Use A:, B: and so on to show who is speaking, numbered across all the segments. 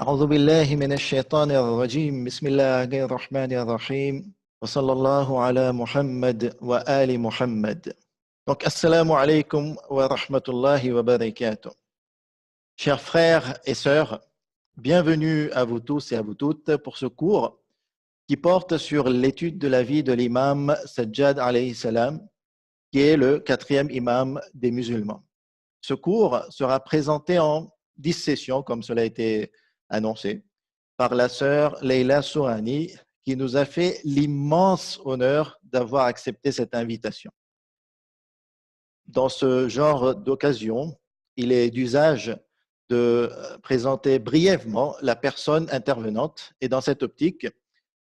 A: أعوذ بالله من الشيطان الرجيم بسم الله الرحمن الرحيم وصلى الله على محمد وآل محمد. Donc, assalamu alaikum wa rahmatullahi wa barakatuh. Chers frères et sœurs, bienvenue à vous tous et à vous toutes pour ce cours qui porte sur l'étude de la vie de l'imam Sajjad alayhi salam, qui est le quatrième imam des musulmans. Ce cours sera présenté en 10 sessions, comme cela a été annoncé, par la sœur Leila Sourani, qui nous a fait l'immense honneur d'avoir accepté cette invitation. Dans ce genre d'occasion, il est d'usage de présenter brièvement la personne intervenante. Et dans cette optique,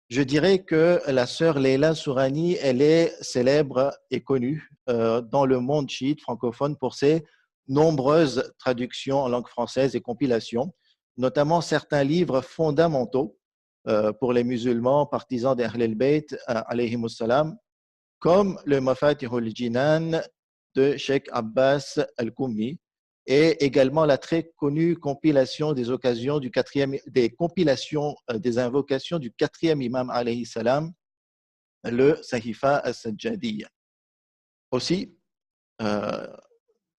A: je dirais que la sœur Leila Sourani, elle est célèbre et connue dans le monde chiite francophone pour ses nombreuses traductions en langue française et compilations, notamment certains livres fondamentaux pour les musulmans partisans d'Ahl al-Bayt, alayhimus salam, comme le Mafatihul Jinan de Sheikh Abbas al-Koumi, et également la très connue compilation des occasions du des compilations des invocations du quatrième imam alayhi salam, le Sahifa as-Sajjadiyya. Aussi,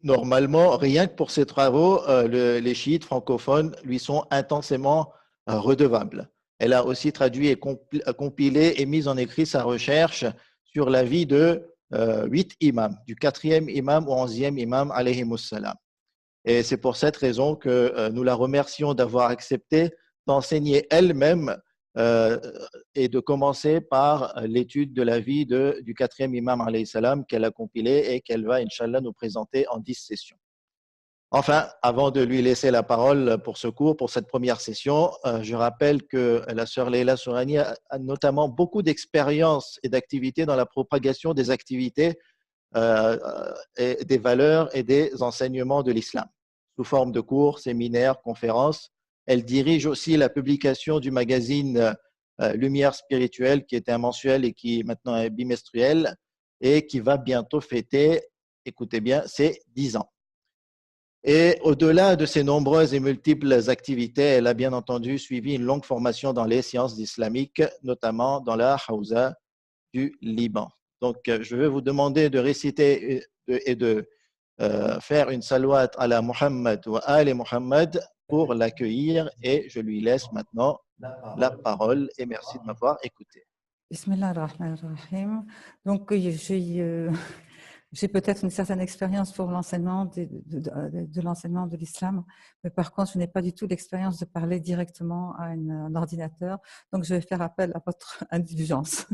A: normalement, rien que pour ces travaux, les chiites francophones lui sont intensément redevables. Elle a aussi traduit et compilé et mis en écrit sa recherche sur la vie de 8 imams, du quatrième imam au 11e imam alayhimus salam. Et c'est pour cette raison que nous la remercions d'avoir accepté d'enseigner elle-même et de commencer par l'étude de la vie du quatrième imam alayhi salam qu'elle a compilé et qu'elle va, Inch'Allah, nous présenter en 10 sessions. Enfin, avant de lui laisser la parole pour ce cours, pour cette première session, je rappelle que la sœur Leila Sourani a notamment beaucoup d'expérience et d'activité dans la propagation des activités et des valeurs et des enseignements de l'islam, sous forme de cours, séminaires, conférences. Elle dirige aussi la publication du magazine Lumière spirituelle, qui était un mensuel et qui maintenant est bimestriel, et qui va bientôt fêter, écoutez bien, ses 10 ans. Et au-delà de ses nombreuses et multiples activités, elle a bien entendu suivi une longue formation dans les sciences islamiques, notamment dans la Hawza du Liban. Donc, je vais vous demander de réciter et de faire une salawat à la Muhammad wa Ali Muhammad pour l'accueillir, et je lui laisse maintenant la parole et merci de m'avoir écouté.
B: Bismillah ar-Rahman ar-Rahim. Donc, j'ai peut-être une certaine expérience pour l'enseignement de l'enseignement de l'islam, mais par contre, je n'ai pas du tout l'expérience de parler directement à un ordinateur. Donc, je vais faire appel à votre indulgence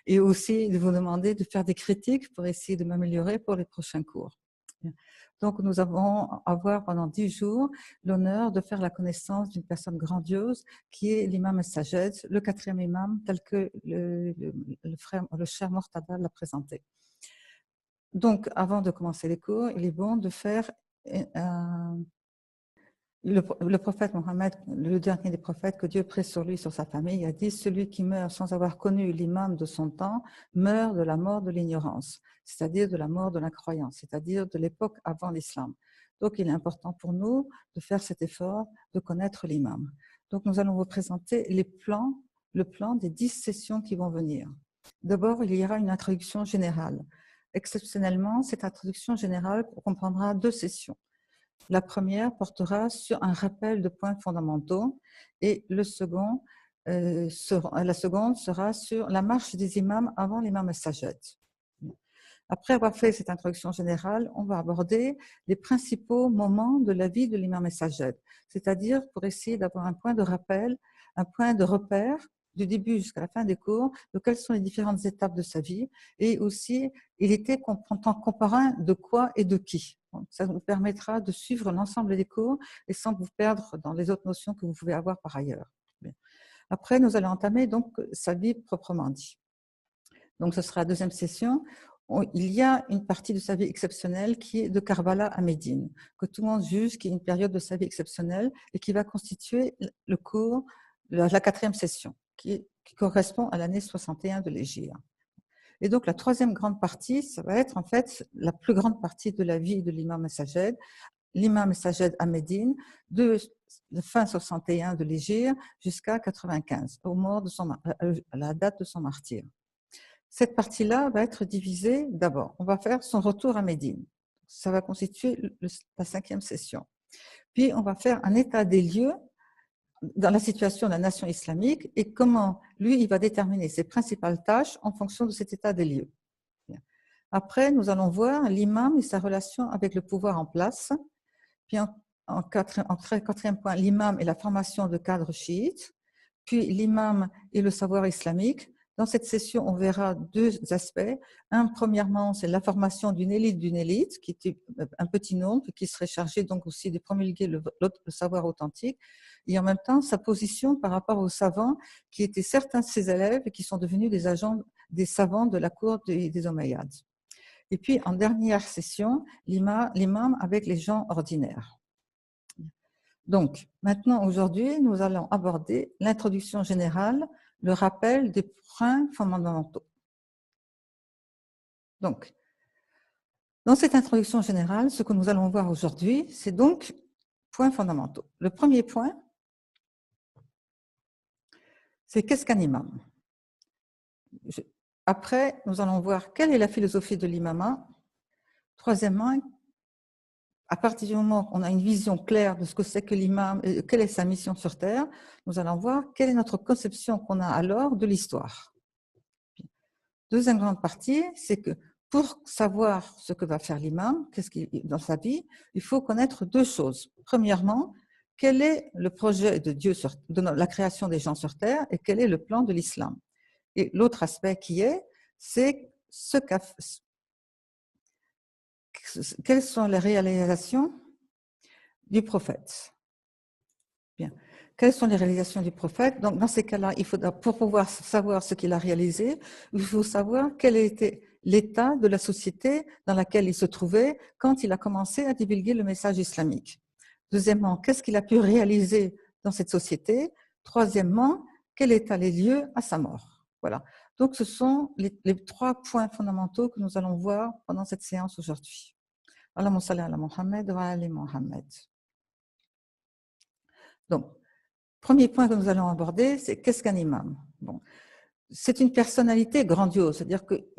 B: et aussi de vous demander de faire des critiques pour essayer de m'améliorer pour les prochains cours. Donc, nous allons avoir pendant 10 jours l'honneur de faire la connaissance d'une personne grandiose qui est l'imam Sajjad, le quatrième imam, tel que le cher Mortada l'a présenté. Donc, avant de commencer les cours, il est bon de faire le prophète Mohammed, le dernier des prophètes, que Dieu prie sur lui, sur sa famille, a dit: celui qui meurt sans avoir connu l'imam de son temps meurt de la mort de l'ignorance, c'est-à-dire de la mort de l'incroyance, c'est-à-dire de l'époque avant l'islam. Donc, il est important pour nous de faire cet effort de connaître l'imam. Donc, nous allons vous présenter le plan des 10 sessions qui vont venir. D'abord, il y aura une introduction générale. Exceptionnellement, cette introduction générale comprendra 2 sessions. La première portera sur un rappel de points fondamentaux et la seconde sera sur la marche des imams avant l'imam Sajjad. Après avoir fait cette introduction générale, on va aborder les principaux moments de la vie de l'imam Sajjad, c'est-à-dire pour essayer d'avoir un point de rappel, un point de repère du début jusqu'à la fin des cours, de quelles sont les différentes étapes de sa vie, et aussi il était contemporain de quoi et de qui. Donc, ça vous permettra de suivre l'ensemble des cours et sans vous perdre dans les autres notions que vous pouvez avoir par ailleurs. Après, nous allons entamer donc sa vie proprement dit. Donc, ce sera la deuxième session. Il y a une partie de sa vie exceptionnelle qui est de Karbala à Médine, que tout le monde juge qui est une période de sa vie exceptionnelle et qui va constituer le cours, la 4e session, qui correspond à l'année 61 de l'Hégire. Et donc, la troisième grande partie, ça va être en fait la plus grande partie de la vie de l'imam Sajjad, l'imam Sajed à Médine de fin 61 de l'Hégire jusqu'à 95, à la date de son martyre. Cette partie-là va être divisée d'abord. On va faire son retour à Médine. Ça va constituer la 5e session. Puis, on va faire un état des lieux dans la situation de la nation islamique et comment, lui, il va déterminer ses principales tâches en fonction de cet état des lieux. Après, nous allons voir l'imam et sa relation avec le pouvoir en place. Puis, en quatrième point, l'imam et la formation de cadres chiites. Puis, l'imam et le savoir islamique. Dans cette session, on verra 2 aspects. Un, premièrement, c'est la formation d'une élite, qui était un petit nombre, qui serait chargé donc aussi de promulguer le savoir authentique, et en même temps, sa position par rapport aux savants, qui étaient certains de ses élèves et qui sont devenus des savants de la cour des Omeyyades. Et puis, en dernière session, l'imam avec les gens ordinaires. Donc, maintenant, aujourd'hui, nous allons aborder l'introduction générale, le rappel des points fondamentaux. Donc, dans cette introduction générale, ce que nous allons voir aujourd'hui, c'est donc points fondamentaux. Le premier point, c'est qu'est-ce qu'un imam? Après, nous allons voir quelle est la philosophie de l'imama. Troisièmement, à partir du moment où on a une vision claire de ce que c'est que l'imam et quelle est sa mission sur Terre, nous allons voir quelle est notre conception qu'on a alors de l'histoire. Deuxième grande partie, c'est que pour savoir ce que va faire l'imam, dans sa vie, il faut connaître 2 choses. Premièrement, quel est le projet de Dieu de la création des gens sur Terre et quel est le plan de l'islam. Et l'autre aspect c'est quelles sont les réalisations du prophète. Bien. Quelles sont les réalisations du prophète? Donc, dans ces cas-là, pour pouvoir savoir ce qu'il a réalisé, il faut savoir quel était l'état de la société dans laquelle il se trouvait quand il a commencé à divulguer le message islamique. Deuxièmement, qu'est-ce qu'il a pu réaliser dans cette société? Troisièmement, quel état les lieux à sa mort? Voilà. Donc, ce sont les 3 points fondamentaux que nous allons voir pendant cette séance aujourd'hui. Allahumma salli ala Muhammad wa ali Muhammad. Donc, premier point que nous allons aborder, c'est qu'est-ce qu'un imam? Bon, c'est une personnalité grandiose, c'est-à-dire que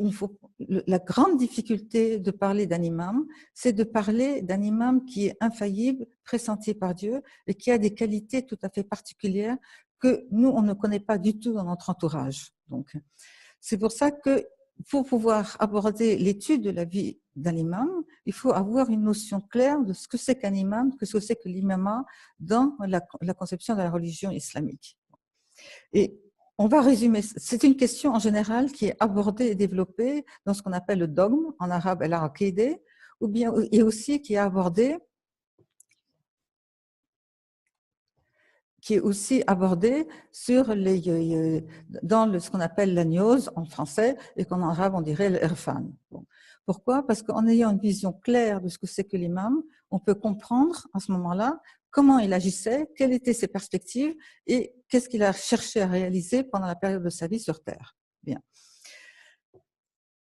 B: la grande difficulté de parler d'un imam, c'est de parler d'un imam qui est infaillible, pressenti par Dieu et qui a des qualités tout à fait particulières que nous, on ne connaît pas du tout dans notre entourage. Donc, c'est pour ça que pour pouvoir aborder l'étude de la vie d'un imam, il faut avoir une notion claire de ce que c'est qu'un imam, ce que c'est que l'imama dans la conception de la religion islamique. Et on va résumer, c'est une question en général qui est abordée et développée dans ce qu'on appelle le dogme, en arabe al-aqida, ou bien et aussi qui est abordée sur dans ce qu'on appelle la gnose en français et qu'en arabe on dirait l'irfan. Bon. Pourquoi? Parce qu'en ayant une vision claire de ce que c'est que l'imam, on peut comprendre à ce moment-là comment il agissait, quelles étaient ses perspectives et qu'est-ce qu'il a cherché à réaliser pendant la période de sa vie sur Terre. Bien.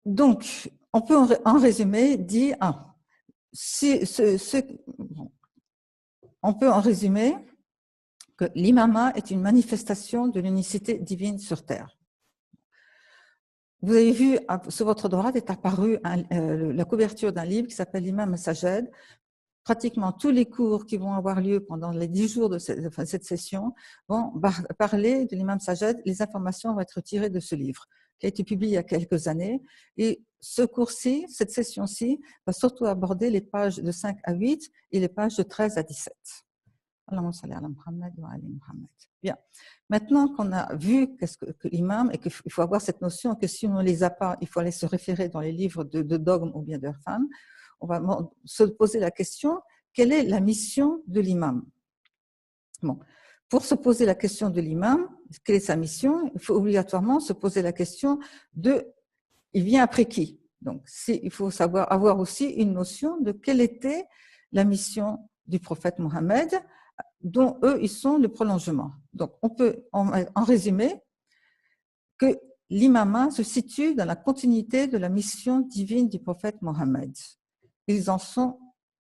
B: Donc, on peut en résumer dire on peut en résumer que l'imama est une manifestation de l'unicité divine sur Terre. Vous avez vu, sur votre droite est apparue la couverture d'un livre qui s'appelle l'Imam Sajed. Pratiquement tous les cours qui vont avoir lieu pendant les 10 jours de cette session vont parler de l'Imam Sajed. Les informations vont être tirées de ce livre qui a été publié il y a quelques années. Et ce cours-ci, cette session-ci, va surtout aborder les pages de 5 à 8 et les pages de 13 à 17. Allahumma salli ala Muhammad wa ali Muhammad. Bien. Maintenant qu'on a vu qu'est-ce que l'imam et qu'il faut avoir cette notion que si on ne les a pas, il faut aller se référer dans les livres de dogme ou bien d'irfan, on va se poser la question, quelle est la mission de l'imam? Bon. Pour se poser la question de l'imam, quelle est sa mission? Il faut obligatoirement se poser la question il vient après qui? Donc, il faut avoir aussi une notion de quelle était la mission du prophète Mohammed, dont eux, ils sont le prolongement. Donc, on peut en résumer que l'imama se situe dans la continuité de la mission divine du prophète Mohammed. Ils en sont,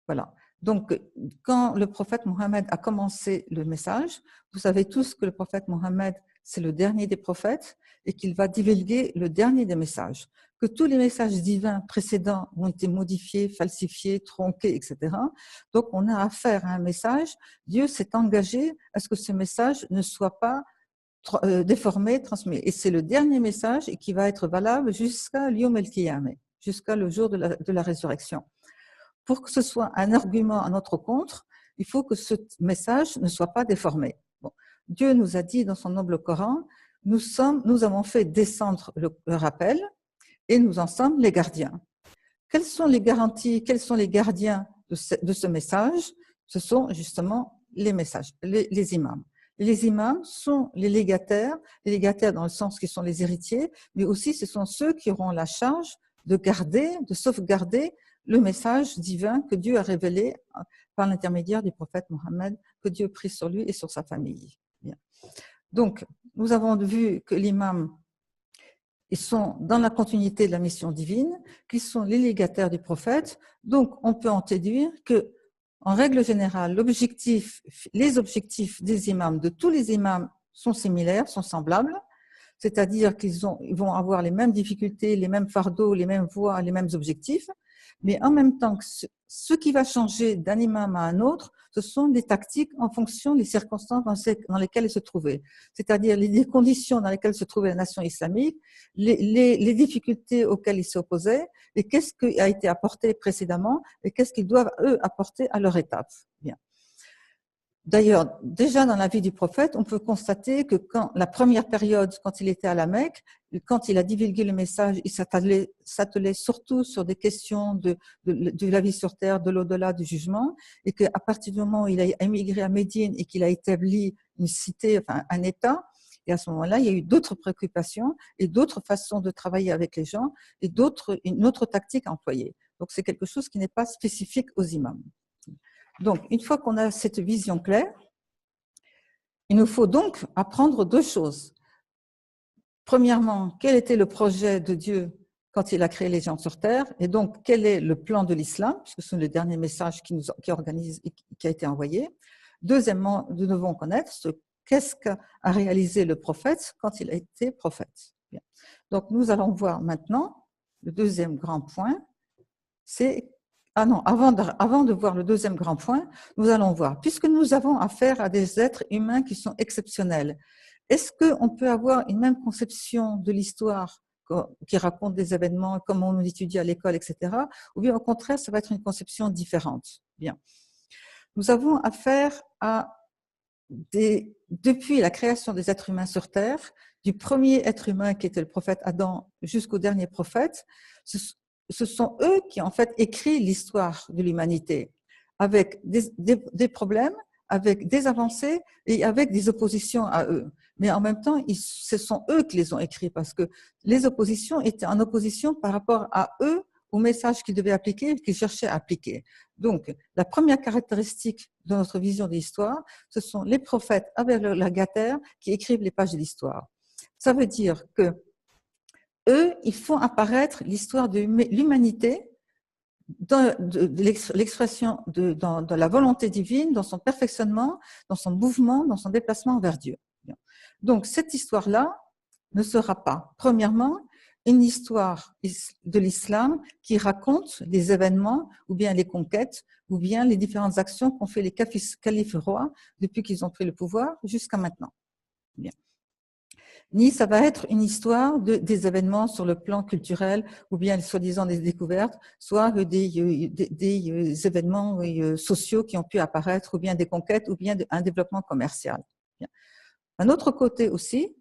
B: voilà. Donc, quand le prophète Mohammed a commencé le message, vous savez tous que le prophète Mohammed, c'est le dernier des prophètes et qu'il va divulguer le dernier des messages. Que tous les messages divins précédents ont été modifiés, falsifiés, tronqués, etc. Donc, on a affaire à un message. Dieu s'est engagé à ce que ce message ne soit pas déformé, transmis. Et c'est le dernier message et qui va être valable jusqu'à l'Yom el-Qiyamah, jusqu'à le jour de la résurrection. Pour que ce soit un argument à notre contre, il faut que ce message ne soit pas déformé. Bon. Dieu nous a dit dans son noble Coran, nous avons fait descendre le rappel et nous en sommes les gardiens. Quelles sont les garanties, quels sont les gardiens de ce message? Ce sont justement les messages, les imams. Les imams sont les légataires dans le sens qu'ils sont les héritiers, mais aussi ce sont ceux qui auront la charge de garder, de sauvegarder le message divin que Dieu a révélé par l'intermédiaire du prophète Mohammed, que Dieu prie sur lui et sur sa famille. Bien. Donc, nous avons vu que l'imam, ils sont dans la continuité de la mission divine, qu'ils sont les légataires du prophète. Donc, on peut en déduire que, en règle générale, les objectifs des imams, de tous les imams, sont similaires, sont semblables. C'est-à-dire qu'ils vont avoir les mêmes difficultés, les mêmes fardeaux, les mêmes voies, les mêmes objectifs. Mais en même temps, ce qui va changer d'un imam à un autre, ce sont des tactiques en fonction des circonstances dans lesquelles ils se trouvaient. C'est-à-dire les conditions dans lesquelles se trouvait la nation islamique, les difficultés auxquelles ils s'opposaient, et qu'est-ce qui a été apporté précédemment, et qu'est-ce qu'ils doivent, eux, apporter à leur étape. Bien. D'ailleurs, déjà dans la vie du prophète, on peut constater que la première période, quand il était à la Mecque, quand il a divulgué le message, il s'attelait surtout sur des questions de la vie sur terre, de l'au-delà, du jugement, et qu'à partir du moment où il a émigré à Médine et qu'il a établi une cité, enfin un État, et à ce moment-là, il y a eu d'autres préoccupations et d'autres façons de travailler avec les gens et une autre tactique à employer. Donc c'est quelque chose qui n'est pas spécifique aux imams. Donc, une fois qu'on a cette vision claire, il nous faut donc apprendre deux choses. Premièrement, quel était le projet de Dieu quand il a créé les gens sur Terre, et donc quel est le plan de l'islam, puisque c'est le dernier message qui a été envoyé. Deuxièmement, nous devons connaître qu'est-ce qu'a réalisé le prophète quand il a été prophète. Bien. Donc, nous allons voir maintenant le deuxième grand point, c'est avant de voir le deuxième grand point, nous allons voir, puisque nous avons affaire à des êtres humains qui sont exceptionnels, est-ce qu'on peut avoir une même conception de l'histoire qui raconte des événements comme on nous étudie à l'école, etc., ou bien au contraire, ça va être une conception différente? Bien. Nous avons affaire à depuis la création des êtres humains sur Terre, du premier être humain qui était le prophète Adam jusqu'au dernier prophète, ce sont eux qui, en fait, écrivent l'histoire de l'humanité, avec des problèmes, avec des avancées et avec des oppositions à eux. Mais en même temps, ce sont eux qui les ont écrits, parce que les oppositions étaient en opposition par rapport à eux, au message qu'ils devaient appliquer, qu'ils cherchaient à appliquer. Donc, la première caractéristique de notre vision de l'histoire, ce sont les prophètes avec leur légataire qui écrivent les pages de l'histoire. Ça veut dire que eux, ils font apparaître l'histoire de l'humanité dans l'expression de la volonté divine, dans son perfectionnement, dans son mouvement, dans son déplacement vers Dieu. Donc, cette histoire-là ne sera pas, premièrement, une histoire de l'islam qui raconte les événements ou bien les conquêtes ou bien les différentes actions qu'ont fait les califes rois depuis qu'ils ont pris le pouvoir jusqu'à maintenant. Bien. Ni ça va être une histoire des événements sur le plan culturel ou bien soi-disant des découvertes, soit des événements sociaux qui ont pu apparaître ou bien des conquêtes ou bien un développement commercial. Bien. Un autre côté aussi,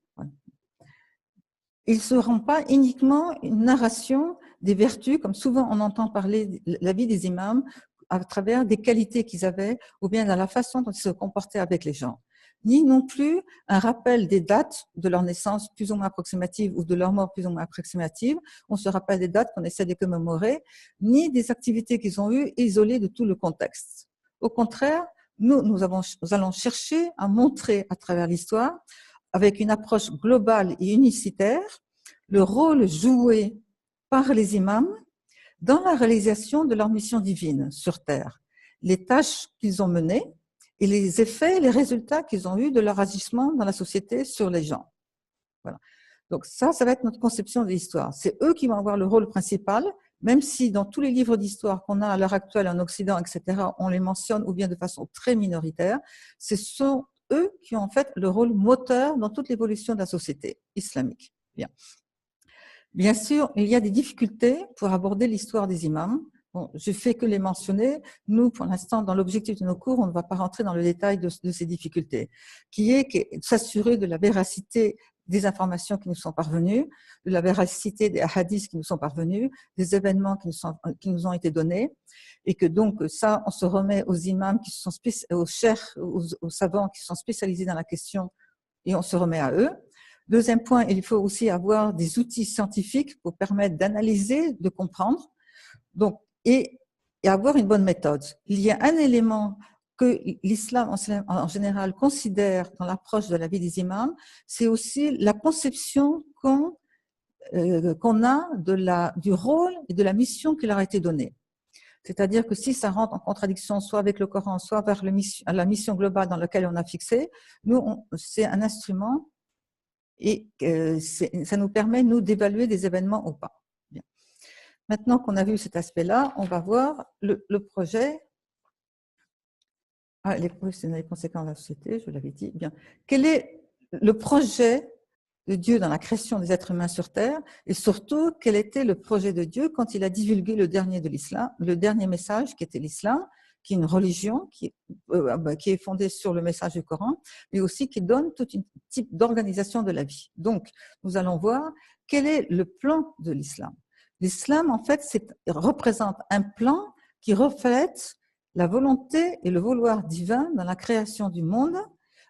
B: ils ne seront pas uniquement une narration des vertus, comme souvent on entend parler de la vie des imams, à travers des qualités qu'ils avaient ou bien dans la façon dont ils se comportaient avec les gens. Ni non plus un rappel des dates de leur naissance plus ou moins approximatives ou de leur mort plus ou moins approximative. On se rappelle des dates qu'on essaie de commémorer, ni des activités qu'ils ont eues isolées de tout le contexte. Au contraire, nous allons chercher à montrer à travers l'histoire, avec une approche globale et unicitaire, le rôle joué par les imams dans la réalisation de leur mission divine sur Terre. les tâches qu'ils ont menées et les effets, les résultats qu'ils ont eus de leur agissement dans la société sur les gens. Voilà. Donc ça va être notre conception de l'histoire. C'est eux qui vont avoir le rôle principal, même si dans tous les livres d'histoire qu'on a à l'heure actuelle en Occident, etc., on les mentionne ou bien de façon très minoritaire, ce sont eux qui ont en fait le rôle moteur dans toute l'évolution de la société islamique. Bien. Bien sûr, il y a des difficultés pour aborder l'histoire des imams. Bon, je fais que les mentionner. Nous, pour l'instant, dans l'objectif de nos cours, on ne va pas rentrer dans le détail de ces difficultés, qui est s'assurer de la véracité des informations qui nous sont parvenues, de la véracité des hadiths qui nous sont parvenus, des événements qui nous ont été donnés, et que donc ça, on se remet aux imams, aux cheikhs, aux savants qui sont spécialisés dans la question, et on se remet à eux. Deuxième point, il faut aussi avoir des outils scientifiques pour permettre d'analyser, de comprendre, donc, et avoir une bonne méthode. Il y a un élément que l'islam en général considère dans l'approche de la vie des imams, c'est aussi la conception qu'on a du rôle et de la mission qui leur a été donnée. C'est-à-dire que si ça rentre en contradiction soit avec le Coran, soit vers la mission globale dans laquelle on a fixé, nous, c'est un instrument et ça nous permet, nous, d'évaluer des événements ou pas. Bien. Maintenant qu'on a vu cet aspect-là, on va voir le projet. Les conséquences de la société, je l'avais dit. Bien. Quel est le projet de Dieu dans la création des êtres humains sur Terre, et surtout, quel était le projet de Dieu quand il a divulgué le dernier de l'islam, le dernier message qui était l'islam, qui est une religion qui est fondée sur le message du Coran, mais aussi qui donne tout un type d'organisation de la vie. Donc, nous allons voir quel est le plan de l'islam. L'islam, en fait, représente un plan qui reflète la volonté et le vouloir divin dans la création du monde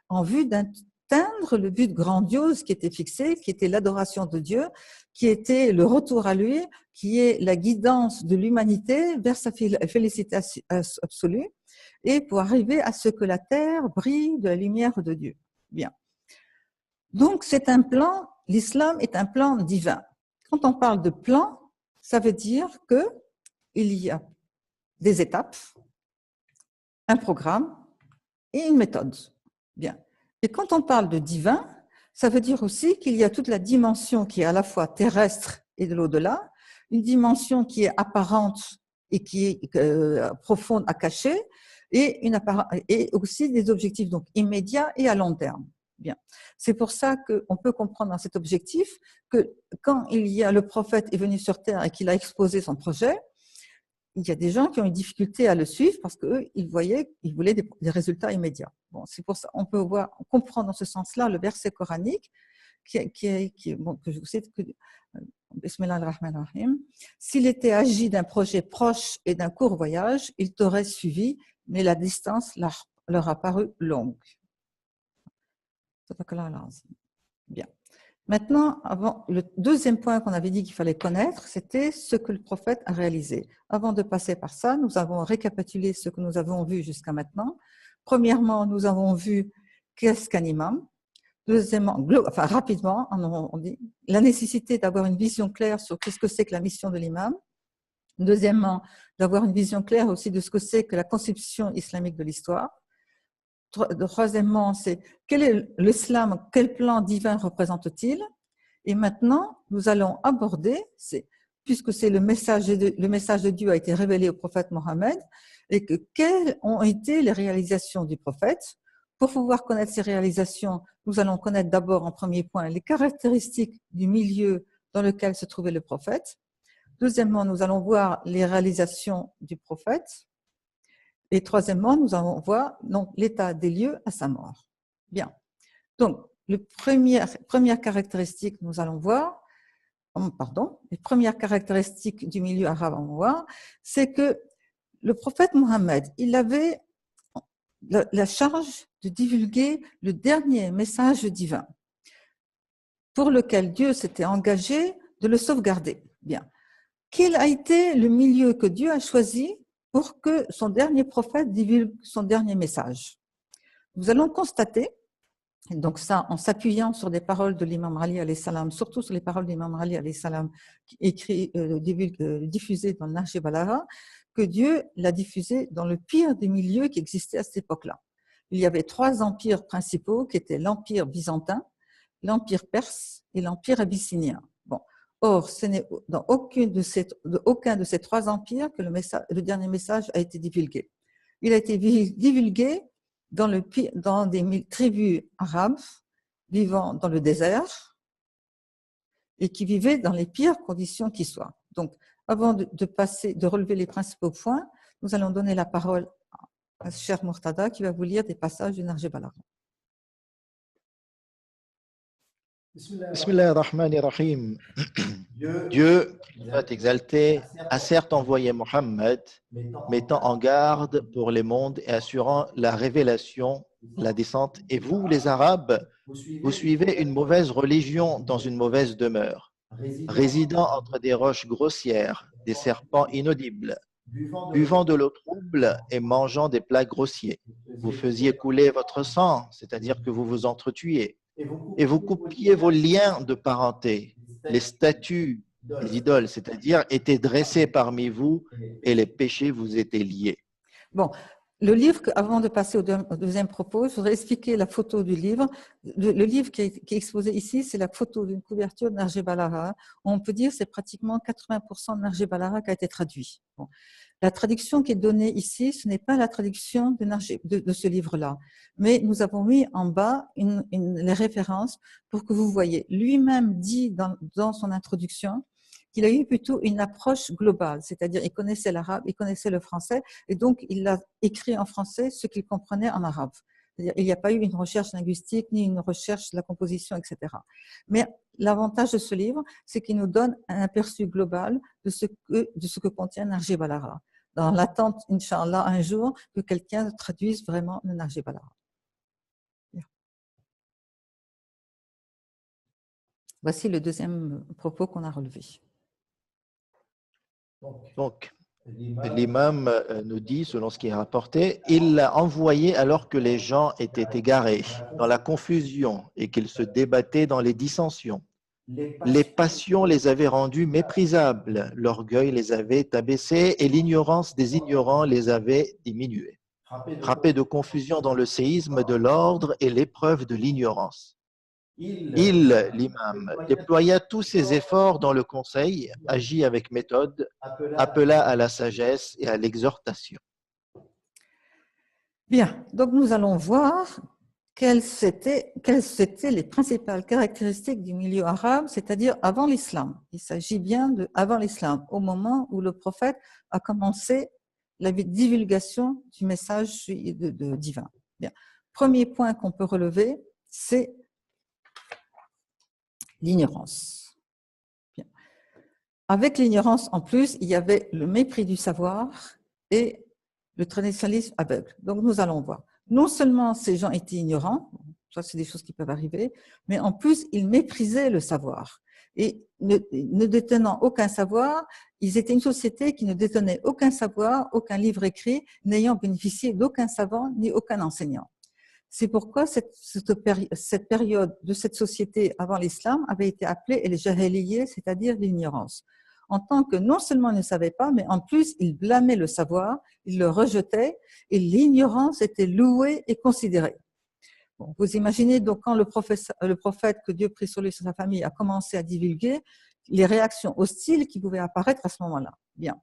B: en vue d'atteindre le but grandiose qui était fixé, qui était l'adoration de Dieu, qui était le retour à lui, qui est la guidance de l'humanité vers sa félicité absolue, et pour arriver à ce que la terre brille de la lumière de Dieu. Bien. Donc, c'est un plan, l'islam est un plan divin. Quand on parle de plan, ça veut dire qu'il y a des étapes, un programme et une méthode. Bien. Et quand on parle de divin, ça veut dire aussi qu'il y a toute la dimension qui est à la fois terrestre et de l'au-delà, une dimension qui est apparente et qui est profonde à cacher, et aussi des objectifs donc immédiats et à long terme. Bien. C'est pour ça qu'on peut comprendre dans cet objectif que quand le prophète est venu sur Terre et qu'il a exposé son projet, il y a des gens qui ont une difficulté à le suivre parce qu'eux, ils voulaient des résultats immédiats. Bon, c'est pour ça on peut comprendre dans ce sens-là le verset coranique que je vous cite, Bismillah ar-Rahman ar-Rahim. S'il était agi d'un projet proche et d'un court voyage, il t'aurait suivi, mais la distance leur a paru longue. Bien. Maintenant, le deuxième point qu'on avait dit qu'il fallait connaître, c'était ce que le prophète a réalisé. Avant de passer par ça, nous avons récapitulé ce que nous avons vu jusqu'à maintenant. Premièrement, nous avons vu qu'est-ce qu'un imam. Deuxièmement, rapidement, on dit la nécessité d'avoir une vision claire sur qu'est-ce que c'est que la mission de l'imam. Deuxièmement, d'avoir une vision claire aussi de ce que c'est que la conception islamique de l'histoire. Troisièmement, c'est quel est l'islam, quel plan divin représente-t-il? Et maintenant, nous allons aborder, puisque c'est le message de Dieu a été révélé au prophète Mohammed, et que quelles ont été les réalisations du prophète. Pour pouvoir connaître ces réalisations, nous allons connaître d'abord en premier point les caractéristiques du milieu dans lequel se trouvait le prophète. Deuxièmement, nous allons voir les réalisations du prophète. Et troisièmement, nous allons voir l'état des lieux à sa mort. Bien. Donc, les premières caractéristiques, nous allons voir, les premières caractéristiques du milieu arabe, on va voir, c'est que le prophète Mohammed, il avait la charge de divulguer le dernier message divin pour lequel Dieu s'était engagé de le sauvegarder. Bien. Quel a été le milieu que Dieu a choisi pour que son dernier prophète divulgue son dernier message? Nous allons constater, donc ça en s'appuyant sur des paroles de l'imam Ali alayhi salam, surtout sur les paroles de l'imam Ali alayhi salam diffusées dans le Nahj al-Balagha, que Dieu l'a diffusé dans le pire des milieux qui existaient à cette époque-là. Il y avait 3 empires principaux qui étaient l'empire byzantin, l'empire perse et l'empire abyssinien. Bon. Or, ce n'est dans aucun de ces 3 empires que le dernier message a été divulgué. Il a été divulgué dans des tribus arabes vivant dans le désert et qui vivaient dans les pires conditions qui soient. Donc, avant de relever les principaux points, nous allons donner la parole à Cheikh Murtada qui va vous lire des passages du Nahj al-Balagha.
A: Bismillah ar-Rahman ar-Rahim. Dieu, qui va t'exalter, a certes envoyé Mohammed, mettant en garde pour les mondes et assurant la révélation, la descente. Et vous, les Arabes, vous suivez une mauvaise religion dans une mauvaise demeure, résidant entre des roches grossières, des serpents inaudibles, buvant de l'eau trouble et mangeant des plats grossiers. Vous faisiez couler votre sang, c'est-à-dire que vous vous entretuiez, et vous coupiez vos liens de parenté. Les statues, les idoles, c'est-à-dire, étaient dressées parmi vous et les péchés vous étaient liés.
B: Bon, le livre, avant de passer au deuxième propos, je voudrais expliquer la photo du livre. Le livre qui est exposé ici, c'est la photo d'une couverture de Nahj al-Balagha. On peut dire que c'est pratiquement 80% de Nahj al-Balagha qui a été traduit. Bon. La traduction qui est donnée ici, ce n'est pas la traduction de ce livre-là, mais nous avons mis en bas les références pour que vous voyez. Lui-même dit dans son introduction qu'il a eu plutôt une approche globale, c'est-à-dire il connaissait l'arabe, il connaissait le français, et donc il a écrit en français ce qu'il comprenait en arabe. C'est-à-dire, il n'y a pas eu une recherche linguistique, ni une recherche de la composition, etc. Mais l'avantage de ce livre, c'est qu'il nous donne un aperçu global de ce que contient Nahj al-Balagha, dans l'attente, Inch'Allah, un jour, que quelqu'un traduise vraiment le Nahj al-Balagha. Voici le deuxième propos qu'on a relevé.
A: Donc, l'imam nous dit, selon ce qui est rapporté, il l'a envoyé alors que les gens étaient égarés, dans la confusion et qu'ils se débattaient dans les dissensions. Les passions les avaient rendus méprisables, l'orgueil les avait abaissés et l'ignorance des ignorants les avait diminués. Frappés de confusion dans le séisme de l'ordre et l'épreuve de l'ignorance. L'imam, déploya tous ses efforts dans le conseil, agit avec méthode, appela à la sagesse et à l'exhortation.
B: Bien, donc nous allons voir quelles étaient les principales caractéristiques du milieu arabe, c'est-à-dire avant l'islam. Il s'agit bien de avant l'islam, au moment où le prophète a commencé la divulgation du message divin. Bien. Premier point qu'on peut relever, c'est l'ignorance. Avec l'ignorance, en plus, il y avait le mépris du savoir et le traditionnalisme aveugle. Donc, nous allons voir. Non seulement ces gens étaient ignorants, ça c'est des choses qui peuvent arriver, mais en plus, ils méprisaient le savoir. Et ne détenant aucun savoir, ils étaient une société qui ne détenait aucun savoir, aucun livre écrit, n'ayant bénéficié d'aucun savant ni aucun enseignant. C'est pourquoi cette période de cette société avant l'islam avait été appelée el-jahiliyyah, c'est-à-dire l'ignorance. En tant que non seulement ils ne savaient pas, mais en plus ils blâmaient le savoir, ils le rejetaient et l'ignorance était louée et considérée. Bon, vous imaginez donc quand le prophète, que Dieu prie sur lui et sur sa famille, a commencé à divulguer, les réactions hostiles qui pouvaient apparaître à ce moment-là. Bien.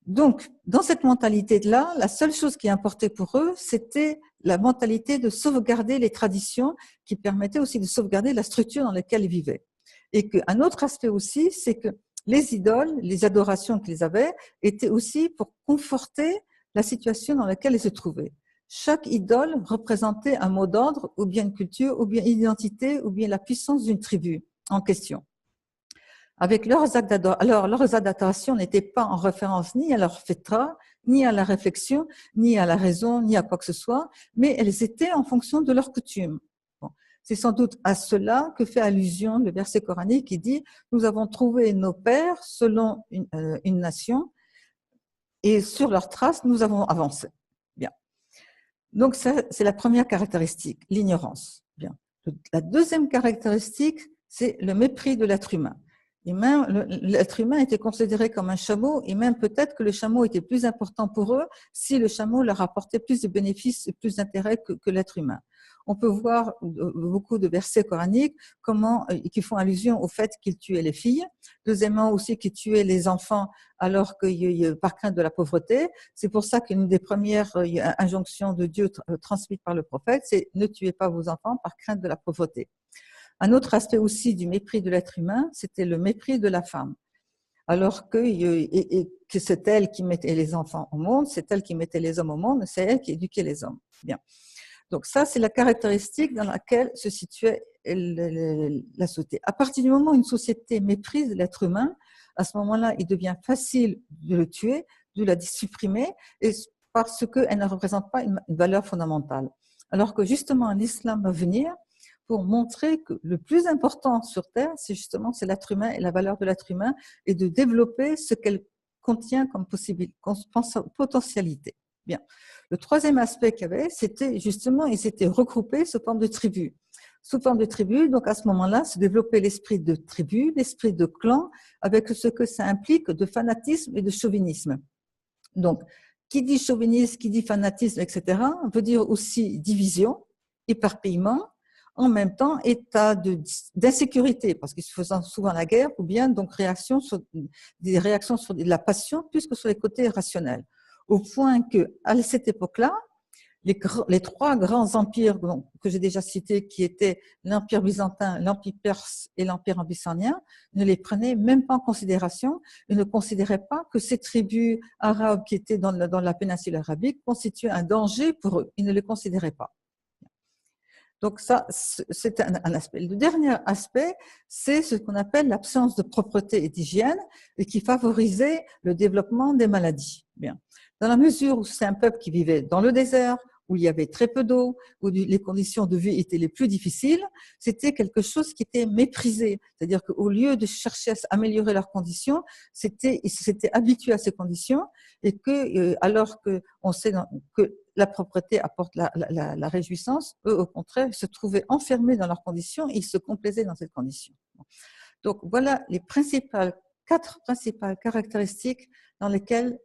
B: Donc, dans cette mentalité-là, la seule chose qui importait pour eux, c'était la mentalité de sauvegarder les traditions qui permettaient aussi de sauvegarder la structure dans laquelle ils vivaient. Et qu'un autre aspect aussi, c'est que les idoles, les adorations qu'ils avaient, étaient aussi pour conforter la situation dans laquelle ils se trouvaient. Chaque idole représentait un mot d'ordre, ou bien une culture, ou bien une identité, ou bien la puissance d'une tribu en question. Avec leurs actes d'adoration n'étaient pas en référence ni à leur fitra, ni à la réflexion, ni à la raison, ni à quoi que ce soit, mais elles étaient en fonction de leurs coutumes. Bon. C'est sans doute à cela que fait allusion le verset coranique qui dit « Nous avons trouvé nos pères selon une nation et sur leurs traces, nous avons avancé. » Bien. Donc, ça, c'est la première caractéristique, l'ignorance. Bien. La deuxième caractéristique, c'est le mépris de l'être humain. Et même l'être humain était considéré comme un chameau, et même peut-être que le chameau était plus important pour eux si le chameau leur apportait plus de bénéfices et plus d'intérêt que l'être humain. On peut voir beaucoup de versets coraniques qui font allusion au fait qu'ils tuaient les filles. Deuxièmement aussi qu'ils tuaient les enfants alors que par crainte de la pauvreté. C'est pour ça qu'une des premières injonctions de Dieu transmises par le prophète, c'est ne tuez pas vos enfants par crainte de la pauvreté. Un autre aspect aussi du mépris de l'être humain, c'était le mépris de la femme. Alors que c'est elle qui mettait les enfants au monde, c'est elle qui mettait les hommes au monde, c'est elle qui éduquait les hommes. Bien. Donc ça, c'est la caractéristique dans laquelle se situait la société. À partir du moment où une société méprise l'être humain, à ce moment-là, il devient facile de le tuer, de la supprimer, et parce qu'elle ne représente pas une valeur fondamentale. Alors que justement, l'islam va venir pour montrer que le plus important sur Terre, c'est l'être humain et la valeur de l'être humain, et de développer ce qu'elle contient comme potentialité. Bien. Le troisième aspect qu'il y avait, c'était justement, ils étaient regroupés sous forme de tribus. Sous forme de tribus, donc à ce moment-là, se développait l'esprit de tribu, l'esprit de clan, avec ce que ça implique de fanatisme et de chauvinisme. Donc, qui dit chauvinisme, qui dit fanatisme, etc., on peut dire aussi division, éparpillement, en même temps état d'insécurité, parce qu'ils se faisaient souvent la guerre, ou bien donc des réactions sur la passion plus que sur les côtés rationnels. Au point qu'à cette époque-là, les trois grands empires que j'ai déjà cités, qui étaient l'Empire byzantin, l'Empire perse et l'Empire abyssinien, ne les prenaient même pas en considération et ne considéraient pas que ces tribus arabes qui étaient dans la péninsule arabique constituaient un danger pour eux. Ils ne les considéraient pas. Donc ça, c'est un aspect. Le dernier aspect, c'est ce qu'on appelle l'absence de propreté et d'hygiène et qui favorisait le développement des maladies. Bien. Dans la mesure où c'est un peuple qui vivait dans le désert, où il y avait très peu d'eau, où les conditions de vie étaient les plus difficiles, c'était quelque chose qui était méprisé. C'est-à-dire qu'au lieu de chercher à améliorer leurs conditions, ils s'étaient habitués à ces conditions et alors qu'on sait que la propreté apporte la réjouissance, eux, au contraire, se trouvaient enfermés dans leurs conditions et ils se complaisaient dans ces conditions. Donc, voilà les quatre principales caractéristiques dans lesquelles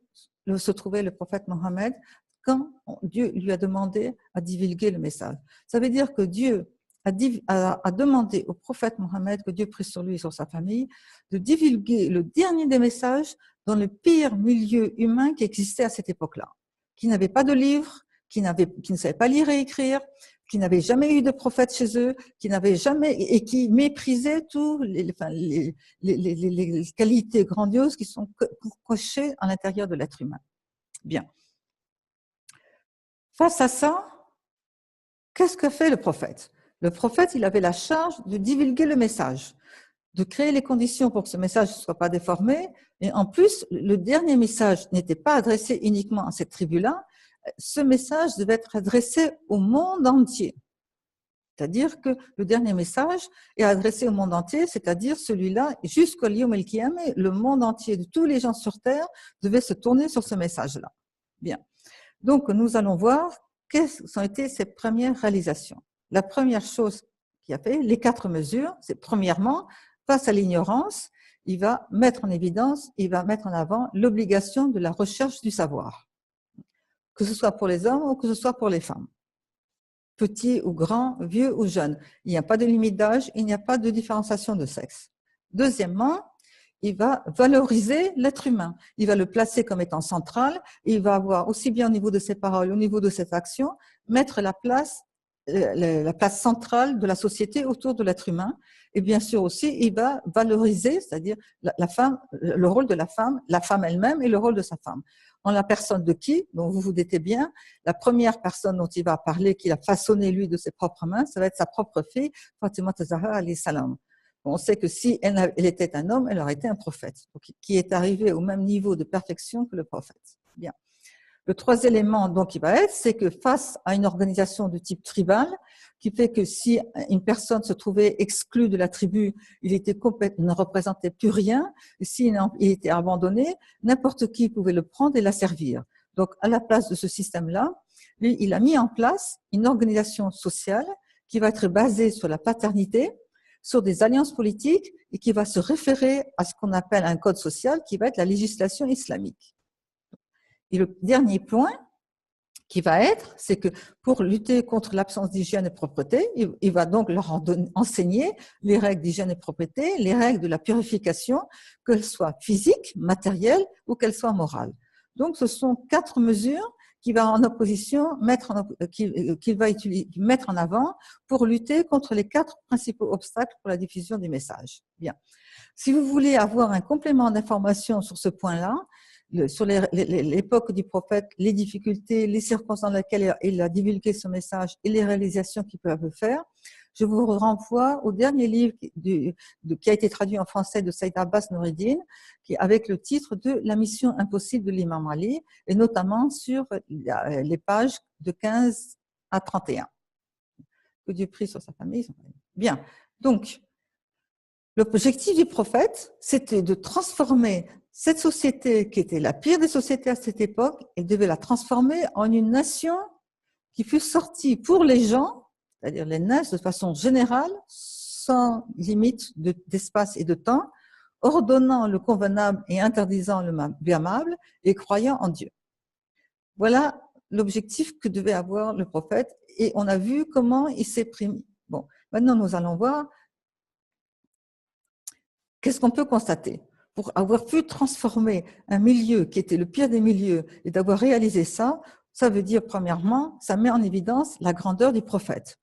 B: se trouvait le prophète Mohammed quand Dieu lui a demandé à divulguer le message. Ça veut dire que Dieu a demandé au prophète Mohammed, que Dieu prie sur lui et sur sa famille, de divulguer le dernier des messages dans le pire milieu humain qui existait à cette époque-là, qui n'avait pas de livre, qui ne savait pas lire et écrire, qui n'avait jamais eu de prophète chez eux, et qui méprisait toutes les qualités grandioses qui sont cochées à l'intérieur de l'être humain. Bien. Face à ça, qu'est-ce que fait le prophète? Le prophète, il avait la charge de divulguer le message, de créer les conditions pour que ce message ne soit pas déformé. Et en plus, le dernier message n'était pas adressé uniquement à cette tribu-là. Ce message devait être adressé au monde entier. C'est-à-dire que le dernier message est adressé au monde entier, c'est-à-dire celui-là, jusqu'au Yom el-Qiyamah, le monde entier de tous les gens sur Terre devait se tourner sur ce message-là. Bien. Donc, nous allons voir quelles ont été ses premières réalisations. La première chose qu'il a fait, les 4 mesures, c'est premièrement, face à l'ignorance, il va mettre en évidence, il va mettre en avant l'obligation de la recherche du savoir, que ce soit pour les hommes ou que ce soit pour les femmes, petits ou grands, vieux ou jeunes. Il n'y a pas de limite d'âge, il n'y a pas de différenciation de sexe. Deuxièmement, il va valoriser l'être humain. Il va le placer comme étant central. Et il va avoir, aussi bien au niveau de ses paroles, au niveau de ses actions, mettre la place centrale de la société autour de l'être humain. Et bien sûr aussi, il va valoriser, c'est-à-dire la femme, le rôle de la femme elle-même et le rôle de sa femme. En la personne de qui, dont vous vous doutez bien, la première personne dont il va parler, qu'il a façonné lui de ses propres mains, ça va être sa propre fille, Fatima Zahra alayhi salam. On sait que si elle était un homme, elle aurait été un prophète, qui est arrivé au même niveau de perfection que le prophète. Bien. Le troisième élément, donc, qui va être, c'est que face à une organisation de type tribal, qui fait que si une personne se trouvait exclue de la tribu, il ne représentait plus rien, et s'il était abandonné, n'importe qui pouvait le prendre et l'asservir. Donc, à la place de ce système-là, lui, il a mis en place une organisation sociale qui va être basée sur la paternité, sur des alliances politiques et qui va se référer à ce qu'on appelle un code social qui va être la législation islamique. Et le dernier point qui va être, c'est que pour lutter contre l'absence d'hygiène et de propreté, il va donc leur enseigner les règles d'hygiène et de propreté, les règles de la purification, qu'elles soient physiques, matérielles ou qu'elles soient morales. Donc, ce sont 4 mesures qu'il va en opposition qu'il va mettre en avant pour lutter contre les 4 principaux obstacles pour la diffusion du message. Bien. Si vous voulez avoir un complément d'information sur ce point-là, sur l'époque du prophète, les difficultés, les circonstances dans lesquelles il a divulgué ce message et les réalisations qu'il peut faire, je vous renvoie au dernier livre qui a été traduit en français de Saïd Abbas Noureddin, avec le titre de La mission impossible de l'imam Ali, et notamment sur les pages de 15 à 31. Que Dieu prie sur sa famille. Bien, donc, l'objectif du prophète, c'était de transformer cette société qui était la pire des sociétés à cette époque, il devait la transformer en une nation qui fût sortie pour les gens, c'est-à-dire les nations de façon générale, sans limite d'espace et de temps, ordonnant le convenable et interdisant le blâmable et croyant en Dieu. Voilà l'objectif que devait avoir le prophète et on a vu comment il s'est pris. Bon, maintenant nous allons voir qu'est-ce qu'on peut constater. Pour avoir pu transformer un milieu qui était le pire des milieux et d'avoir réalisé ça, ça veut dire, premièrement, ça met en évidence la grandeur du prophète.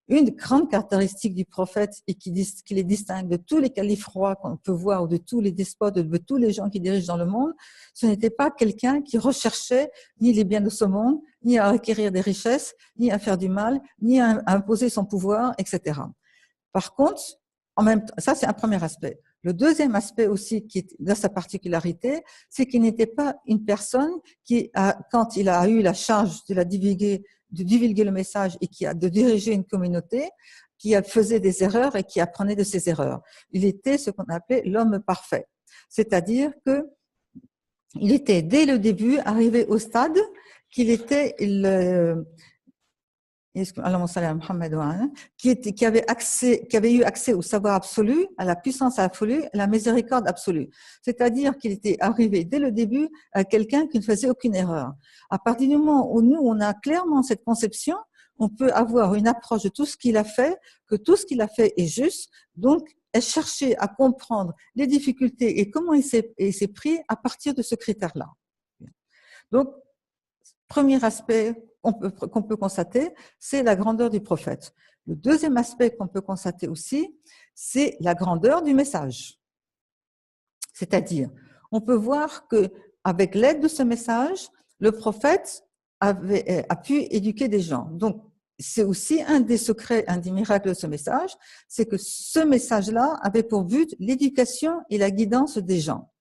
B: Une grande caractéristique du prophète et qui les distingue de tous les califes rois qu'on peut voir ou de tous les despotes, de tous les gens qui dirigent dans le monde, ce n'était pas quelqu'un qui recherchait ni les biens de ce monde, ni à acquérir des richesses, ni à faire du mal, ni à imposer son pouvoir, etc. Par contre, en même temps, ça c'est un premier aspect. Le deuxième aspect aussi qui est de sa particularité, c'est qu'il n'était pas une personne qui, quand il a eu la charge de divulguer le message et de diriger une communauté, qui faisait des erreurs et qui apprenait de ses erreurs. Il était ce qu'on appelait l'homme parfait. C'est-à-dire que il était dès le début arrivé au stade qu'il était qui avait eu accès au savoir absolu, à la puissance absolue, à la miséricorde absolue. C'est-à-dire qu'il était arrivé dès le début à quelqu'un qui ne faisait aucune erreur. À partir du moment où nous, on a clairement cette conception, on peut avoir une approche de tout ce qu'il a fait, que tout ce qu'il a fait est juste, donc chercher à comprendre les difficultés et comment il s'est pris à partir de ce critère-là. Donc, premier aspect qu'on peut constater, c'est la grandeur du prophète. Le deuxième aspect qu'on peut constater aussi, c'est la grandeur du message. C'est-à-dire, on peut voir qu'avec l'aide de ce message, le prophète a pu éduquer des gens. Donc, c'est aussi un des secrets, un des miracles de ce message, c'est que ce message-là avait pour but l'éducation et la guidance des gens.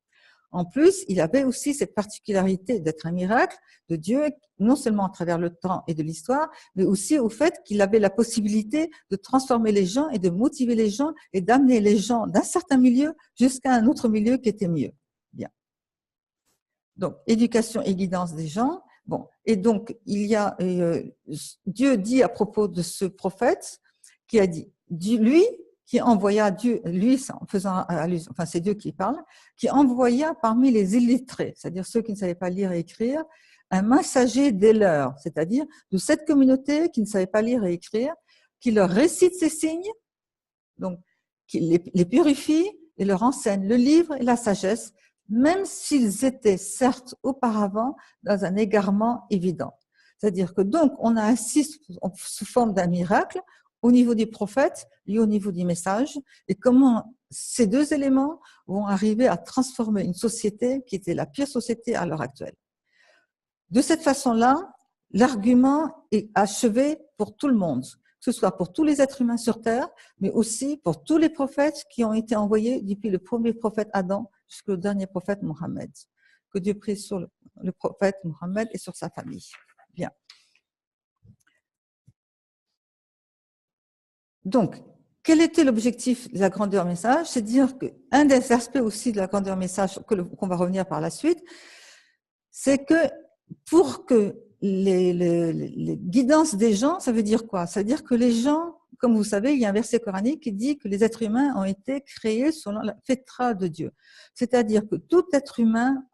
B: En plus, il avait aussi cette particularité d'être un miracle de Dieu, non seulement à travers le temps et de l'histoire, mais aussi au fait qu'il avait la possibilité de transformer les gens et de motiver les gens et d'amener les gens d'un certain milieu jusqu'à un autre milieu qui était mieux. Bien. Donc, éducation et guidance des gens. Bon, et donc, Dieu dit à propos de ce prophète qui a dit, lui, qui envoya Dieu, lui, en faisant allusion, enfin c'est Dieu qui parle, qui envoya parmi les illettrés, c'est-à-dire ceux qui ne savaient pas lire et écrire, un messager des leurs, c'est-à-dire de cette communauté qui ne savait pas lire et écrire, qui leur récite ces signes, donc qui les purifie et leur enseigne le livre et la sagesse, même s'ils étaient certes auparavant dans un égarement évident. C'est-à-dire que donc on assiste sous forme d'un miracle au niveau du prophète et au niveau du message, et comment ces deux éléments vont arriver à transformer une société qui était la pire société à l'heure actuelle. De cette façon-là, l'argument est achevé pour tout le monde, que ce soit pour tous les êtres humains sur Terre, mais aussi pour tous les prophètes qui ont été envoyés depuis le premier prophète Adam jusqu'au dernier prophète Mohammed. Que Dieu prie sur le prophète Mohammed et sur sa famille. Bien. Donc, quel était l'objectif de la grandeur message? C'est dire qu'un des aspects aussi de la grandeur message, qu'on va revenir par la suite, c'est que pour que les guidances des gens, ça veut dire quoi? Ça veut dire que les gens comme vous savez, il y a un verset coranique qui dit que les êtres humains ont été créés selon la fétra de Dieu. C'est-à-dire que tout être humain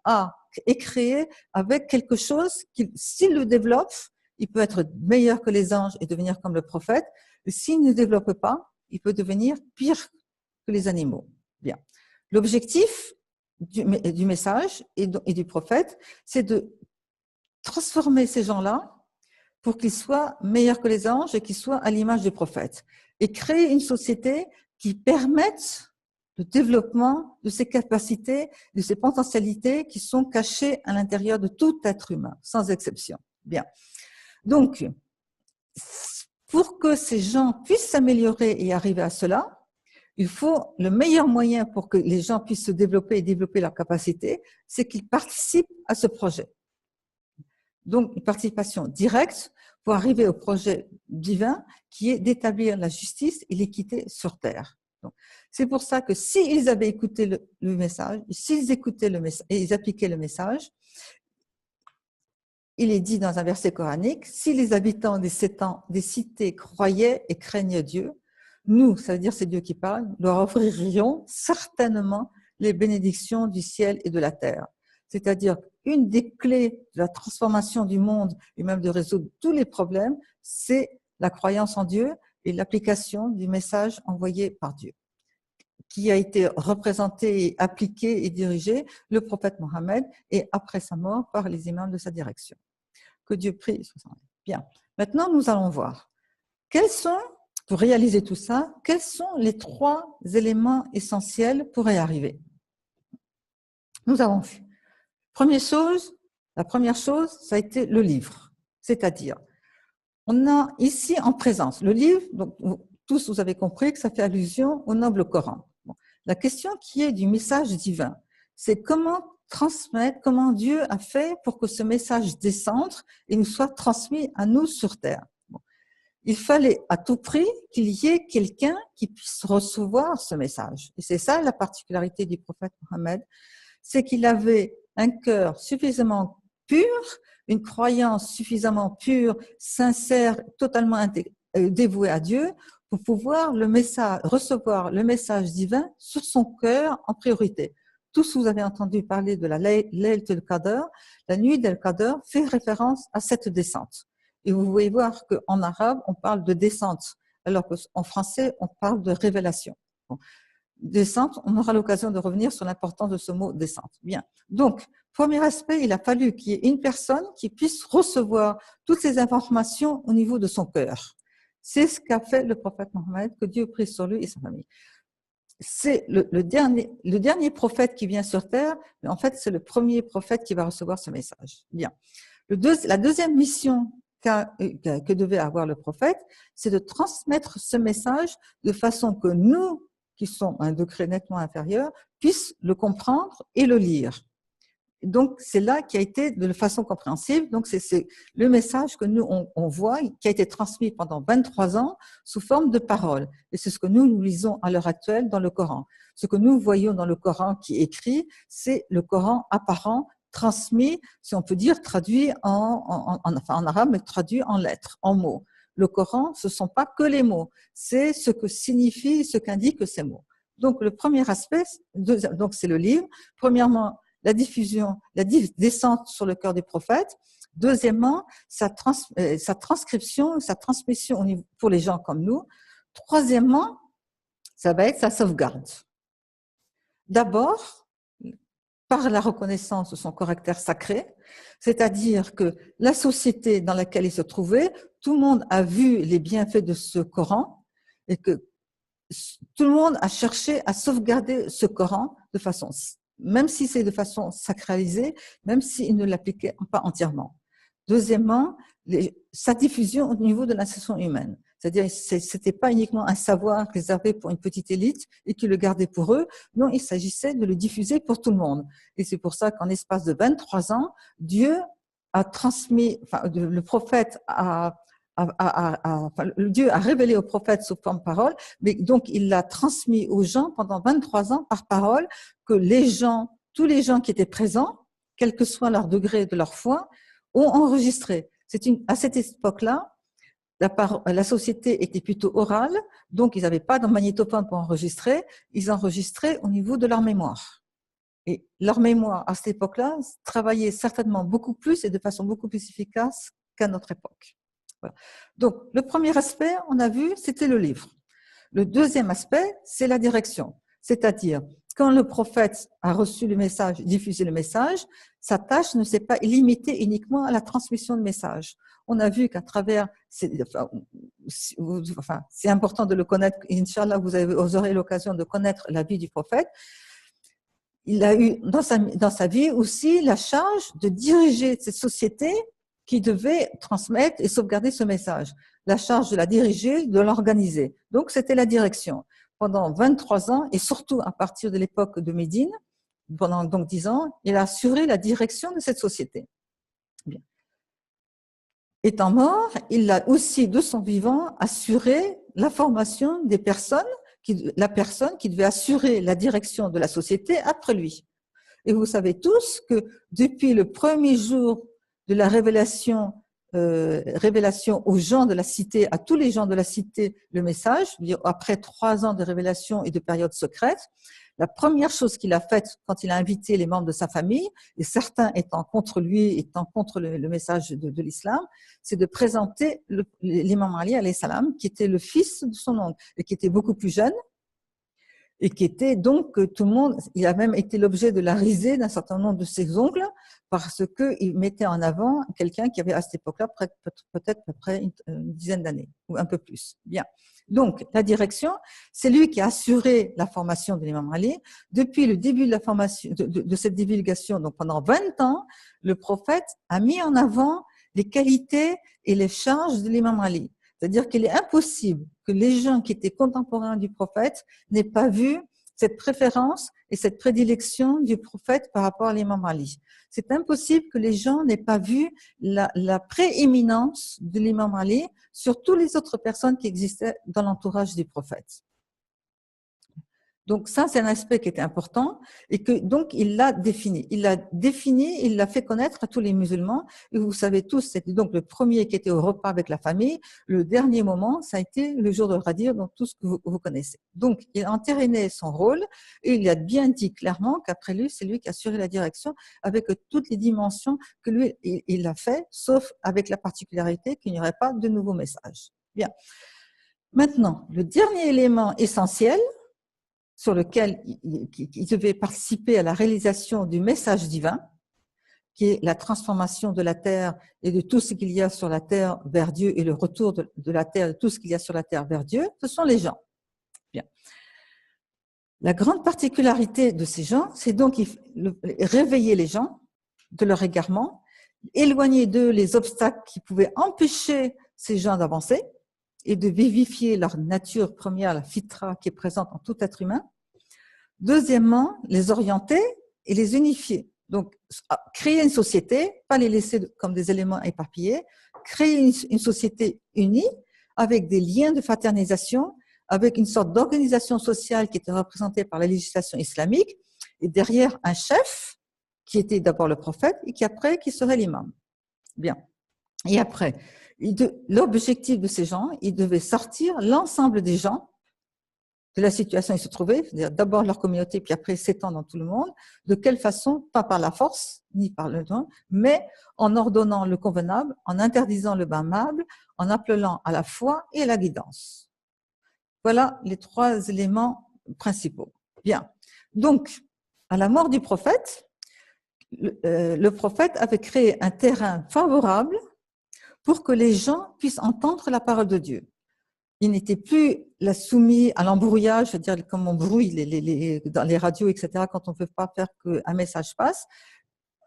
B: est créé avec quelque chose qui, s'il le développe, il peut être meilleur que les anges et devenir comme le prophète. S'il ne développe pas, il peut devenir pire que les animaux. Bien. L'objectif du message et du prophète, c'est de transformer ces gens-là pour qu'ils soient meilleurs que les anges et qu'ils soient à l'image du prophète. Et créer une société qui permette le développement de ces capacités, de ces potentialités qui sont cachées à l'intérieur de tout être humain, sans exception. Bien. Donc, pour que ces gens puissent s'améliorer et arriver à cela, il faut le meilleur moyen pour que les gens puissent se développer et développer leurs capacités, c'est qu'ils participent à ce projet. Donc, une participation directe pour arriver au projet divin qui est d'établir la justice et l'équité sur terre. C'est pour ça que s'ils avaient écouté le message, s'ils écoutaient le message et ils appliquaient le message, il est dit dans un verset coranique, si les habitants des cités croyaient et craignaient Dieu, nous, ça veut dire c'est Dieu qui parle, leur offririons certainement les bénédictions du ciel et de la terre. C'est-à-dire une des clés de la transformation du monde et même de résoudre tous les problèmes, c'est la croyance en Dieu et l'application du message envoyé par Dieu, qui a été représenté, appliqué et dirigé le prophète Mohammed et après sa mort par les imams de sa direction. Que Dieu prie. Bien. Maintenant, nous allons voir pour réaliser tout ça, quels sont les 3 éléments essentiels pour y arriver. Nous avons vu. La première chose, ça a été le livre. C'est-à-dire, on a ici en présence le livre, donc tous vous avez compris que ça fait allusion au noble Coran. Bon. La question qui est du message divin, c'est comment transmettre, comment Dieu a fait pour que ce message descende et nous soit transmis à nous sur terre. Bon. Il fallait à tout prix qu'il y ait quelqu'un qui puisse recevoir ce message. Et c'est ça la particularité du prophète Mohammed, c'est qu'il avait un cœur suffisamment pur, une croyance suffisamment pure, sincère, totalement dévouée à Dieu pour pouvoir recevoir le message divin sur son cœur en priorité. Tous vous avez entendu parler de la Layl al-Qadr. La nuit d'Al-Qadr fait référence à cette descente. Et vous pouvez voir qu'en arabe, on parle de descente, alors qu'en français, on parle de révélation. Bon. Descente, on aura l'occasion de revenir sur l'importance de ce mot descente. Bien. Donc, premier aspect, il a fallu qu'il y ait une personne qui puisse recevoir toutes ces informations au niveau de son cœur. C'est ce qu'a fait le prophète Mohammed, que Dieu prie sur lui et sa famille. C'est le dernier prophète qui vient sur terre, mais en fait, c'est le premier prophète qui va recevoir ce message. Bien. La deuxième mission que devait avoir le prophète, c'est de transmettre ce message de façon que nous, qui sont à un degré nettement inférieur, puissent le comprendre et le lire. Donc, c'est là qui a été de façon compréhensible. Donc, c'est le message que nous, on voit, qui a été transmis pendant 23 ans sous forme de paroles. Et c'est ce que nous lisons à l'heure actuelle dans le Coran. Ce que nous voyons dans le Coran qui est écrit, c'est le Coran apparent, transmis, si on peut dire, traduit en arabe, mais traduit en lettres, en mots. Le Coran, ce ne sont pas que les mots, c'est ce que signifient, ce qu'indiquent ces mots. Donc, le premier aspect, donc c'est le livre. Premièrement, la diffusion, la descente sur le cœur des prophètes. Deuxièmement, sa transcription, sa transmission pour les gens comme nous. Troisièmement, ça va être sa sauvegarde. D'abord, par la reconnaissance de son caractère sacré, c'est-à-dire que la société dans laquelle il se trouvait, tout le monde a vu les bienfaits de ce Coran et que tout le monde a cherché à sauvegarder ce Coran de façon, même si c'est de façon sacralisée, même s'il ne l'appliquait pas entièrement. Deuxièmement, sa diffusion au niveau de l'insertion humaine. C'est-à-dire, c'était pas uniquement un savoir réservé pour une petite élite et qui le gardait pour eux. Non, il s'agissait de le diffuser pour tout le monde. Et c'est pour ça qu'en espace de 23 ans, Dieu a transmis, le prophète Dieu a révélé au prophète sous forme de parole, mais donc il l'a transmis aux gens pendant 23 ans par parole que tous les gens qui étaient présents, quel que soit leur degré de leur foi, ont enregistré. À cette époque-là, la société était plutôt orale, donc ils n'avaient pas de magnétophone pour enregistrer, ils enregistraient au niveau de leur mémoire. Et leur mémoire, à cette époque-là, travaillait certainement beaucoup plus et de façon beaucoup plus efficace qu'à notre époque. Voilà. Donc, le premier aspect, on a vu, c'était le livre. Le deuxième aspect, c'est la direction. C'est-à-dire, quand le prophète a reçu le message, diffusé le message, sa tâche ne s'est pas limitée uniquement à la transmission de message. On a vu qu'à travers, c'est important de le connaître, Inch'Allah, vous aurez l'occasion de connaître la vie du prophète. Il a eu dans sa vie aussi la charge de diriger cette société qui devait transmettre et sauvegarder ce message. La charge de la diriger, de l'organiser. Donc, c'était la direction. Pendant 23 ans, et surtout à partir de l'époque de Médine, pendant donc 10 ans, il a assuré la direction de cette société. Bien. Étant mort, il a aussi, de son vivant, assuré la formation des personnes, la personne qui devait assurer la direction de la société après lui. Et vous savez tous que depuis le premier jour de la révélation aux gens de la cité, à tous les gens de la cité, le message, après 3 ans de révélation et de période secrète, la première chose qu'il a faite quand il a invité les membres de sa famille, et certains étant contre lui, étant contre le message de l'islam, c'est de présenter l'imam Ali alayhi salam, qui était le fils de son oncle, et qui était beaucoup plus jeune, et qui était donc tout le monde, il a même été l'objet de la risée d'un certain nombre de ses oncles, parce qu'il mettait en avant quelqu'un qui avait à cette époque-là peut-être à peu près une dizaine d'années, ou un peu plus. Bien. Donc, la direction, c'est lui qui a assuré la formation de l'imam Ali. Depuis le début de la formation, de cette divulgation, donc pendant 20 ans, le prophète a mis en avant les qualités et les charges de l'imam Ali. C'est-à-dire qu'il est impossible que les gens qui étaient contemporains du prophète n'aient pas vu cette préférence et cette prédilection du prophète par rapport à l'imam Ali. C'est impossible que les gens n'aient pas vu la prééminence de l'imam Ali sur toutes les autres personnes qui existaient dans l'entourage du prophète. Donc ça, c'est un aspect qui était important et que donc il l'a défini. Il l'a fait connaître à tous les musulmans. Et vous savez tous, c'était donc le premier qui était au repas avec la famille. Le dernier moment, ça a été le jour de Ghadir, donc tout ce que vous connaissez. Donc il a entériné son rôle et il a bien dit clairement qu'après lui, c'est lui qui a assuré la direction avec toutes les dimensions que lui, il a fait, sauf avec la particularité qu'il n'y aurait pas de nouveaux messages. Bien. Maintenant, le dernier élément essentiel sur lequel il devait participer à la réalisation du message divin, qui est la transformation de la terre et de tout ce qu'il y a sur la terre vers Dieu et le retour de la terre, de tout ce qu'il y a sur la terre vers Dieu, ce sont les gens. Bien. La grande particularité de ces gens, c'est donc réveiller les gens de leur égarement, éloigner d'eux les obstacles qui pouvaient empêcher ces gens d'avancer, et de vivifier leur nature première, la fitra qui est présente en tout être humain. Deuxièmement, les orienter et les unifier. Donc, créer une société, pas les laisser comme des éléments éparpillés, créer une société unie avec des liens de fraternisation, avec une sorte d'organisation sociale qui était représentée par la législation islamique, et derrière un chef qui était d'abord le prophète et qui serait l'imam. Bien. Et après, l'objectif de ces gens, ils devaient sortir l'ensemble des gens de la situation où ils se trouvaient, c'est-à-dire d'abord leur communauté, puis après s'étendre dans tout le monde. De quelle façon? Pas par la force, ni par le temps, mais en ordonnant le convenable, en interdisant le blâmable, en appelant à la foi et à la guidance. Voilà les 3 éléments principaux. Bien. Donc, à la mort du prophète, le prophète avait créé un terrain favorable pour que les gens puissent entendre la parole de Dieu. Il n'était plus soumis à l'embrouillage, c'est-à-dire comme on brouille dans les radios, etc., quand on ne peut pas faire qu'un message passe.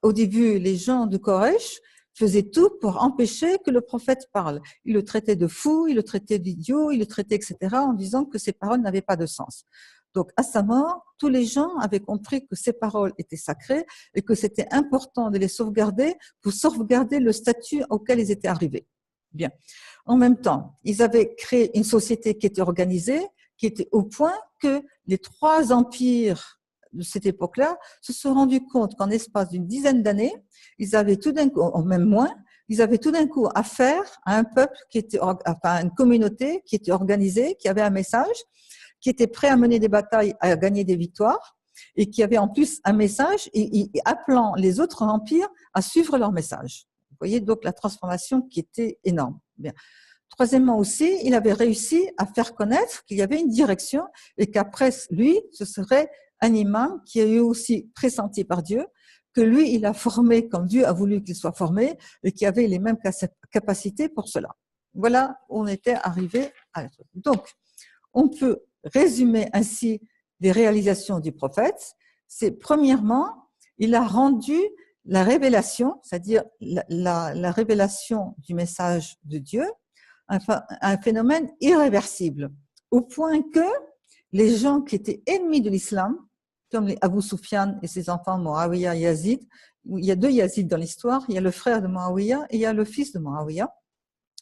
B: Au début, les gens de Koresh faisaient tout pour empêcher que le prophète parle. Ils le traitaient de fou, ils le traitaient d'idiot, ils le traitaient, etc., en disant que ces paroles n'avaient pas de sens. Donc, à sa mort, tous les gens avaient compris que ces paroles étaient sacrées et que c'était important de les sauvegarder pour sauvegarder le statut auquel ils étaient arrivés. Bien. En même temps, ils avaient créé une société qui était organisée, qui était au point que les 3 empires de cette époque-là se sont rendus compte qu'en l'espace d'une dizaine d'années, ils avaient tout d'un coup, même moins, ils avaient tout d'un coup affaire à un peuple qui était, enfin, à une communauté qui était organisée, qui avait un message, qui était prêt à mener des batailles, à gagner des victoires, et qui avait en plus un message appelant les autres empires à suivre leur message. Vous voyez donc la transformation qui était énorme. Bien. Troisièmement aussi, il avait réussi à faire connaître qu'il y avait une direction et qu'après lui, ce serait un imam qui a eu aussi pressenti par Dieu, que lui, il a formé comme Dieu a voulu qu'il soit formé et qui avait les mêmes capacités pour cela. Voilà où on était arrivé à la truc. Donc, on peut résumer ainsi les réalisations du prophète. C'est premièrement, il a rendu la révélation, c'est-à-dire la révélation du message de Dieu, un phénomène irréversible, au point que les gens qui étaient ennemis de l'islam, comme les Abu Sufyan et ses enfants Muawiyah et Yazid, il y a deux Yazid dans l'histoire, il y a le frère de Muawiyah et il y a le fils de Muawiyah.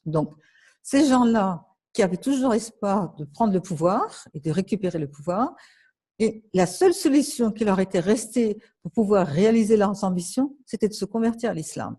B: Donc, ces gens-là qui avaient toujours espoir de prendre le pouvoir et de récupérer le pouvoir, et la seule solution qui leur était restée pour pouvoir réaliser leurs ambitions, c'était de se convertir à l'islam.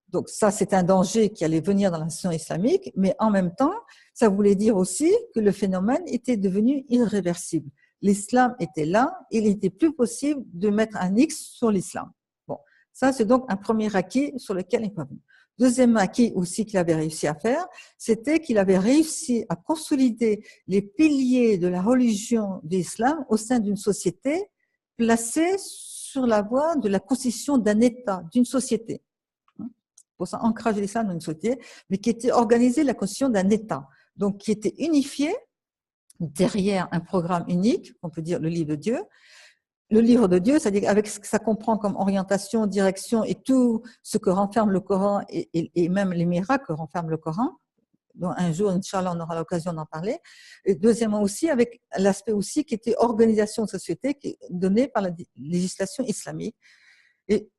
B: Donc ça, c'est un danger qui allait venir dans la nation islamique, mais en même temps, ça voulait dire aussi que le phénomène était devenu irréversible. L'islam était là, il n'était plus possible de mettre un X sur l'islam. Bon, ça, c'est donc un premier acquis sur lequel il n'est pas venu. Deuxième acquis aussi qu'il avait réussi à faire, c'était qu'il avait réussi à consolider les piliers de la religion de l'islam au sein d'une société placée sur la voie de la constitution d'un État, d'une société. Pour ça, ancrage de l'islam dans une société, mais qui était organisée la constitution d'un État, donc qui était unifié derrière un programme unique, on peut dire le livre de Dieu. Le livre de Dieu, c'est-à-dire avec ce que ça comprend comme orientation, direction et tout ce que renferme le Coran et même les miracles que renferme le Coran. Donc un jour, Inch'Allah, on aura l'occasion d'en parler. Et deuxièmement aussi, avec l'aspect aussi qui était organisation de société qui est donné par la législation islamique. Et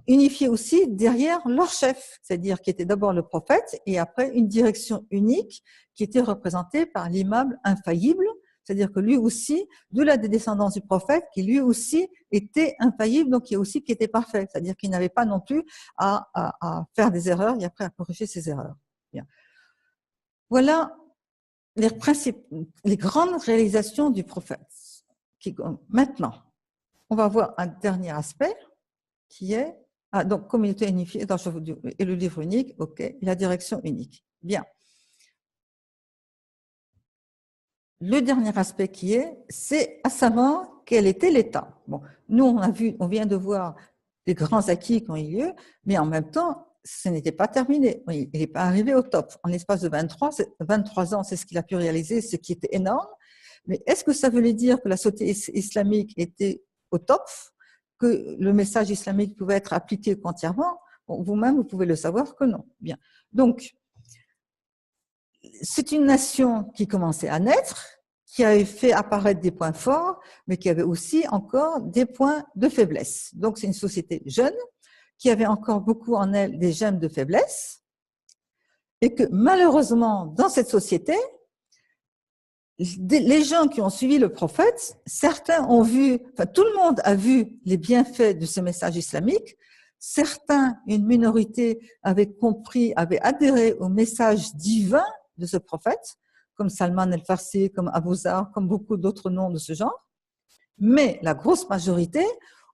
B: unifié aussi derrière leur chef, c'est-à-dire qui était d'abord le prophète et après une direction unique qui était représentée par l'imam infaillible, c'est-à-dire que lui aussi, de la descendance du prophète, qui lui aussi était infaillible, donc qui était parfait, c'est-à-dire qu'il n'avait pas non plus à faire des erreurs et après à corriger ses erreurs. Bien. Voilà les grandes réalisations du prophète. Maintenant, on va voir un dernier aspect qui est donc communauté unifiée et le livre unique, ok, et la direction unique. Bien. Le dernier aspect c'est à savoir quel était l'État. Bon, nous on vient de voir les grands acquis qui ont eu lieu, mais en même temps, ce n'était pas terminé. Il n'est pas arrivé au top. En l'espace de 23 ans, c'est ce qu'il a pu réaliser, ce qui était énorme. Mais est-ce que ça voulait dire que la société islamique était au top, que le message islamique pouvait être appliqué entièrement? Bon, vous-même, vous pouvez le savoir que non. Bien. Donc, c'est une nation qui commençait à naître, qui avait fait apparaître des points forts, mais qui avait aussi encore des points de faiblesse. Donc, c'est une société jeune, qui avait encore beaucoup en elle des germes de faiblesse, et que malheureusement, dans cette société, les gens qui ont suivi le prophète, certains ont vu, enfin tout le monde a vu les bienfaits de ce message islamique, certains, une minorité, avaient compris, avaient adhéré au message divin de ce prophète, comme Salman el-Farsi, comme Abu Zar, comme beaucoup d'autres noms de ce genre, mais la grosse majorité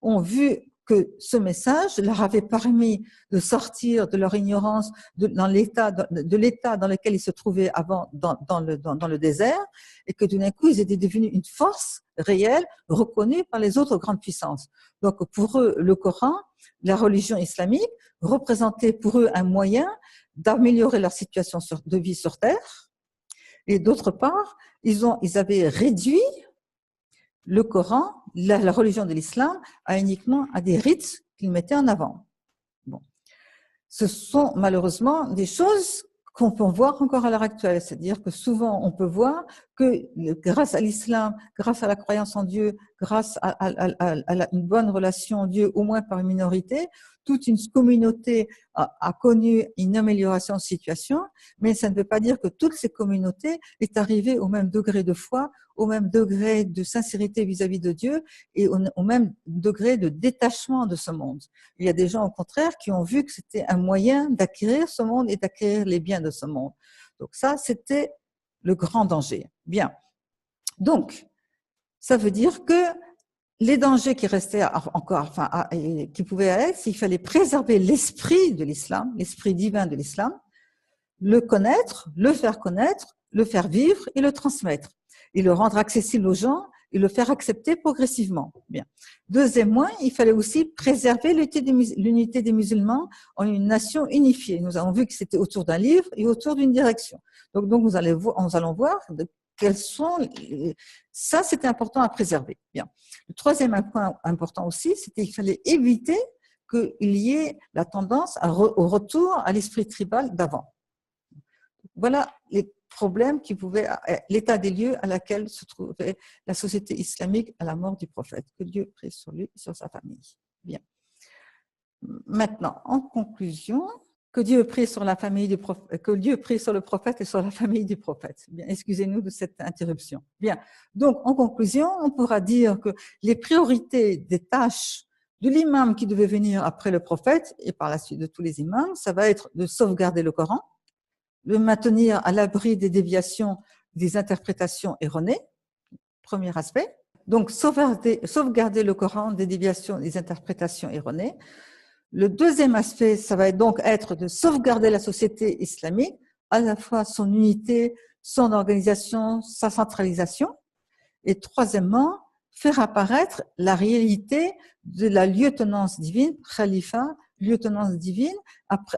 B: ont vu que ce message leur avait permis de sortir de leur ignorance de l'état dans lequel ils se trouvaient avant dans le désert, et que d'un coup ils étaient devenus une force réelle reconnue par les autres grandes puissances. Donc pour eux, le Coran, la religion islamique, représentait pour eux un moyen d'améliorer leur situation de vie sur terre, et d'autre part, ils avaient réduit le Coran, la religion de l'islam, uniquement à des rites qu'ils mettaient en avant. Bon. Ce sont malheureusement des choses qu'on peut voir encore à l'heure actuelle. C'est-à-dire que souvent, on peut voir que grâce à l'islam, grâce à la croyance en Dieu, grâce à une bonne relation à Dieu, au moins par une minorité, toute une communauté a connu une amélioration de situation, mais ça ne veut pas dire que toutes ces communautés est arrivée au même degré de foi, au même degré de sincérité vis-à-vis de Dieu et au même degré de détachement de ce monde. Il y a des gens, au contraire, qui ont vu que c'était un moyen d'acquérir ce monde et d'acquérir les biens de ce monde. Donc ça, c'était le grand danger. Bien. Donc, ça veut dire que les dangers qui restaient encore, enfin, qui pouvaient être, il fallait préserver l'esprit de l'islam, l'esprit divin de l'islam, le connaître, le faire vivre et le transmettre, et le rendre accessible aux gens et le faire accepter progressivement. Bien. Deuxièmement, il fallait aussi préserver l'unité des musulmans en une nation unifiée. Nous avons vu que c'était autour d'un livre et autour d'une direction. Donc nous allons voir quels sont ça, c'était important à préserver. Bien. Le troisième point important aussi, c'était qu'il fallait éviter qu'il y ait la tendance au retour à l'esprit tribal d'avant. Voilà les problèmes l'état des lieux à laquelle se trouvait la société islamique à la mort du prophète. Que Dieu prie sur lui et sur sa famille. Bien. Maintenant, en conclusion, que Dieu prie sur la famille du prophète, que Dieu prie sur le prophète et sur la famille du prophète. Bien, excusez-nous de cette interruption. Bien. Donc, en conclusion, on pourra dire que les priorités des tâches de l'imam qui devait venir après le prophète et par la suite de tous les imams, ça va être de sauvegarder le Coran, le maintenir à l'abri des déviations, des interprétations erronées, premier aspect. Donc, sauvegarder le Coran des déviations, des interprétations erronées. Le deuxième aspect, ça va donc être de sauvegarder la société islamique, à la fois son unité, son organisation, sa centralisation. Et troisièmement, faire apparaître la réalité de la lieutenance divine, khalifa, lieutenance divine,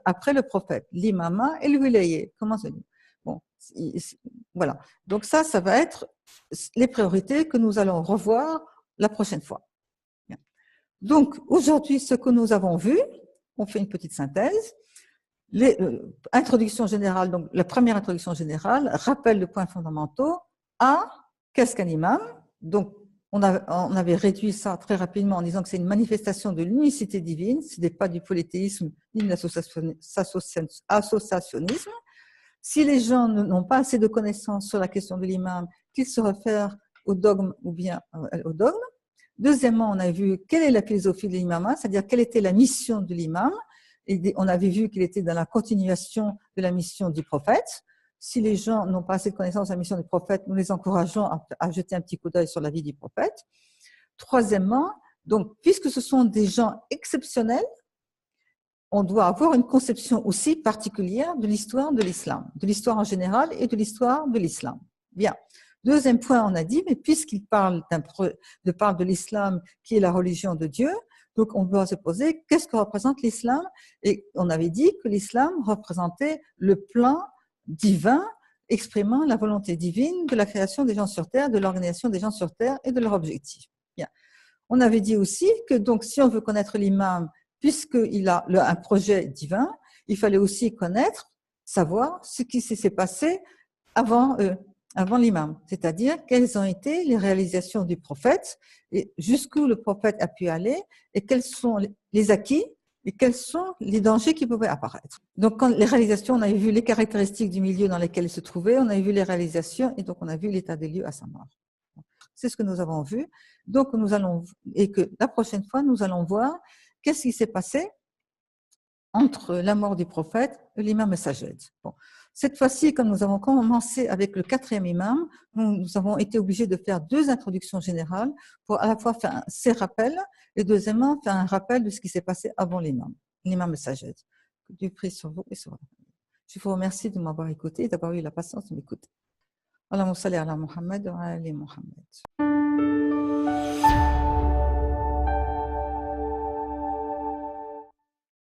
B: après le prophète, l'imama et le wilayé. Comment ça dit? Bon, voilà. Donc ça va être les priorités que nous allons revoir la prochaine fois. Bien. Donc, aujourd'hui, ce que nous avons vu, on fait une petite synthèse. Introduction générale, donc la première introduction générale, rappelle les points fondamentaux. Qu'est-ce qu'un imam? Donc, on avait réduit ça très rapidement en disant que c'est une manifestation de l'unicité divine, ce n'est pas du polythéisme ni de l'associationnisme. Si les gens n'ont pas assez de connaissances sur la question de l'imam, qu'ils se réfèrent au dogme ou bien au dogme. Deuxièmement, on a vu quelle est la philosophie de l'imam, c'est-à-dire quelle était la mission de l'imam. Et on avait vu qu'il était dans la continuation de la mission du prophète. Si les gens n'ont pas assez de connaissances de la mission du prophète, nous les encourageons à jeter un petit coup d'œil sur la vie du prophète. Troisièmement, donc, puisque ce sont des gens exceptionnels, on doit avoir une conception aussi particulière de l'histoire de l'islam, de l'histoire en général et de l'histoire de l'islam. Bien. Deuxième point, on a dit, mais puisqu'il parle de l'islam qui est la religion de Dieu, donc on doit se poser qu'est-ce que représente l'islam? Et on avait dit que l'islam représentait le plan divin exprimant la volonté divine de la création des gens sur terre, de l'organisation des gens sur terre et de leur objectif. Bien. On avait dit aussi que donc si on veut connaître l'imam, puisqu'il a un projet divin, il fallait aussi savoir ce qui s'est passé avant l'imam, c'est-à-dire quelles ont été les réalisations du prophète et jusqu'où le prophète a pu aller et quels sont les acquis et quels sont les dangers qui pouvaient apparaître. Donc, quand les réalisations, on avait vu les caractéristiques du milieu dans lequel il se trouvait, on avait vu les réalisations et donc on a vu l'état des lieux à sa mort. C'est ce que nous avons vu. Donc, et que la prochaine fois, nous allons voir qu'est-ce qui s'est passé entre la mort du prophète et l'imam Sajjad. Bon. Cette fois-ci, comme nous avons commencé avec le 4e imam, nous avons été obligés de faire 2 introductions générales pour à la fois faire ces rappels et deuxièmement faire un rappel de ce qui s'est passé avant l'imam Sajjad. Que Dieu prie sur vous et sur vous. Je vous remercie de m'avoir écouté et d'avoir eu la patience de m'écouter. Allahumma salli ala Muhammad wa ala ali Muhammad.